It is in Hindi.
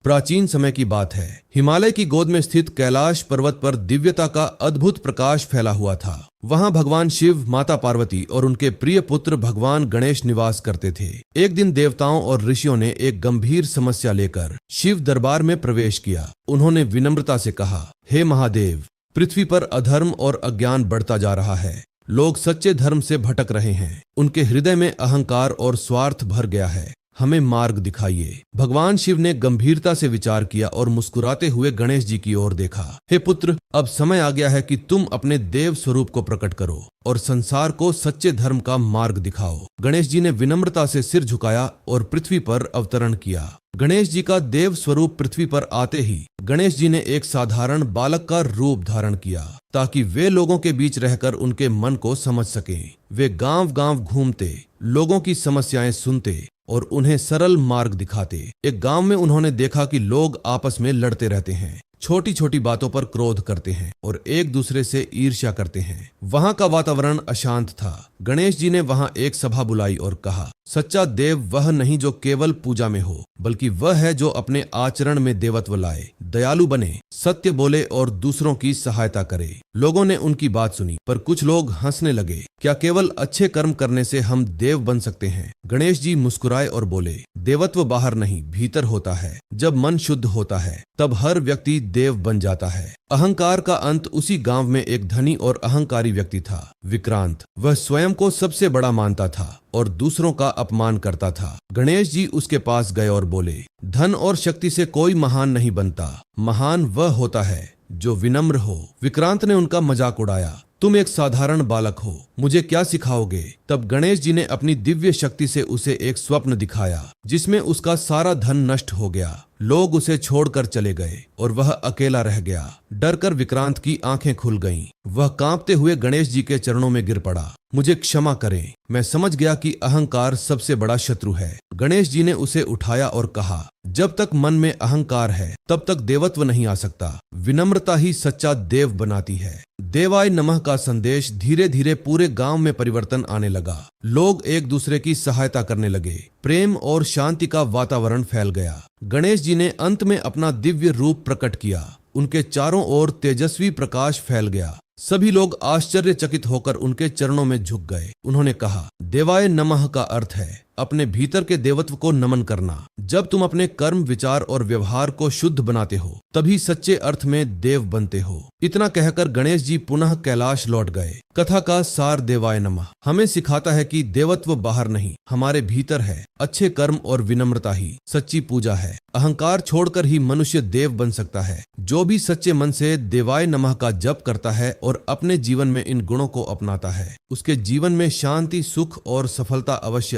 प्राचीन समय की बात है। हिमालय की गोद में स्थित कैलाश पर्वत पर दिव्यता का अद्भुत प्रकाश फैला हुआ था। वहां भगवान शिव, माता पार्वती और उनके प्रिय पुत्र भगवान गणेश निवास करते थे। एक दिन देवताओं और ऋषियों ने एक गंभीर समस्या लेकर शिव दरबार में प्रवेश किया। उन्होंने विनम्रता से कहा, हे महादेव, पृथ्वी पर अधर्म और अज्ञान बढ़ता जा रहा है। लोग सच्चे धर्म से भटक रहे हैं। उनके हृदय में अहंकार और स्वार्थ भर गया है। हमें मार्ग दिखाइए। भगवान शिव ने गंभीरता से विचार किया और मुस्कुराते हुए गणेश जी की ओर देखा। हे पुत्र, अब समय आ गया है कि तुम अपने देव स्वरूप को प्रकट करो और संसार को सच्चे धर्म का मार्ग दिखाओ। गणेश जी ने विनम्रता से सिर झुकाया और पृथ्वी पर अवतरण किया। गणेश जी का देव स्वरूप पृथ्वी पर आते ही गणेश जी ने एक साधारण बालक का रूप धारण किया ताकि वे लोगों के बीच रहकर उनके मन को समझ सकें। वे गांव-गांव घूमते, लोगों की समस्याएं सुनते और उन्हें सरल मार्ग दिखाते। एक गांव में उन्होंने देखा कि लोग आपस में लड़ते रहते हैं, छोटी छोटी बातों पर क्रोध करते हैं और एक दूसरे से ईर्ष्या करते हैं। वहां का वातावरण अशांत था। गणेश जी ने वहां एक सभा बुलाई और कहा, सच्चा देव वह नहीं जो केवल पूजा में हो, बल्कि वह है जो अपने आचरण में देवत्व लाए, दयालु बने, सत्य बोले और दूसरों की सहायता करे। लोगों ने उनकी बात सुनी, पर कुछ लोग हंसने लगे। क्या केवल अच्छे कर्म करने से हम देव बन सकते हैं? गणेश जी मुस्कुराए और बोले, देवत्व बाहर नहीं, भीतर होता है। जब मन शुद्ध होता है, तब हर व्यक्ति देव बन जाता है। अहंकार का अंत। उसी गांव में एक धनी और अहंकारी व्यक्ति था, विक्रांत। वह स्वयं को सबसे बड़ा मानता था और दूसरों का अपमान करता था। गणेश जी उसके पास गए और बोले, धन और शक्ति से कोई महान नहीं बनता। महान वह होता है जो विनम्र हो। विक्रांत ने उनका मजाक उड़ाया, तुम एक साधारण बालक हो, मुझे क्या सिखाओगे? तब गणेश जी ने अपनी दिव्य शक्ति से उसे एक स्वप्न दिखाया जिसमें उसका सारा धन नष्ट हो गया। लोग उसे छोड़कर चले गए और वह अकेला रह गया। डरकर विक्रांत की आंखें खुल गईं। वह कांपते हुए गणेश जी के चरणों में गिर पड़ा। मुझे क्षमा करें, मैं समझ गया कि अहंकार सबसे बड़ा शत्रु है। गणेश जी ने उसे उठाया और कहा, जब तक मन में अहंकार है तब तक देवत्व नहीं आ सकता। विनम्रता ही सच्चा देव बनाती है। देवाय नमः का संदेश धीरे धीरे पूरे गांव में परिवर्तन आने लगा। लोग एक दूसरे की सहायता करने लगे। प्रेम और शांति का वातावरण फैल गया। गणेश जी ने अंत में अपना दिव्य रूप प्रकट किया। उनके चारों ओर तेजस्वी प्रकाश फैल गया। सभी लोग आश्चर्यचकित होकर उनके चरणों में झुक गए। उन्होंने कहा, देवाय नमः का अर्थ है अपने भीतर के देवत्व को नमन करना। जब तुम अपने कर्म, विचार और व्यवहार को शुद्ध बनाते हो, तभी सच्चे अर्थ में देव बनते हो। इतना कहकर गणेश जी पुनः कैलाश लौट गए। कथा का सार देवाय नमः हमें सिखाता है कि देवत्व बाहर नहीं, हमारे भीतर है। अच्छे कर्म और विनम्रता ही सच्ची पूजा है। अहंकार छोड़कर ही मनुष्य देव बन सकता है। जो भी सच्चे मन से देवाय नमः का जप करता है और अपने जीवन में इन गुणों को अपनाता है, उसके जीवन में शांति, सुख और सफलता अवश्य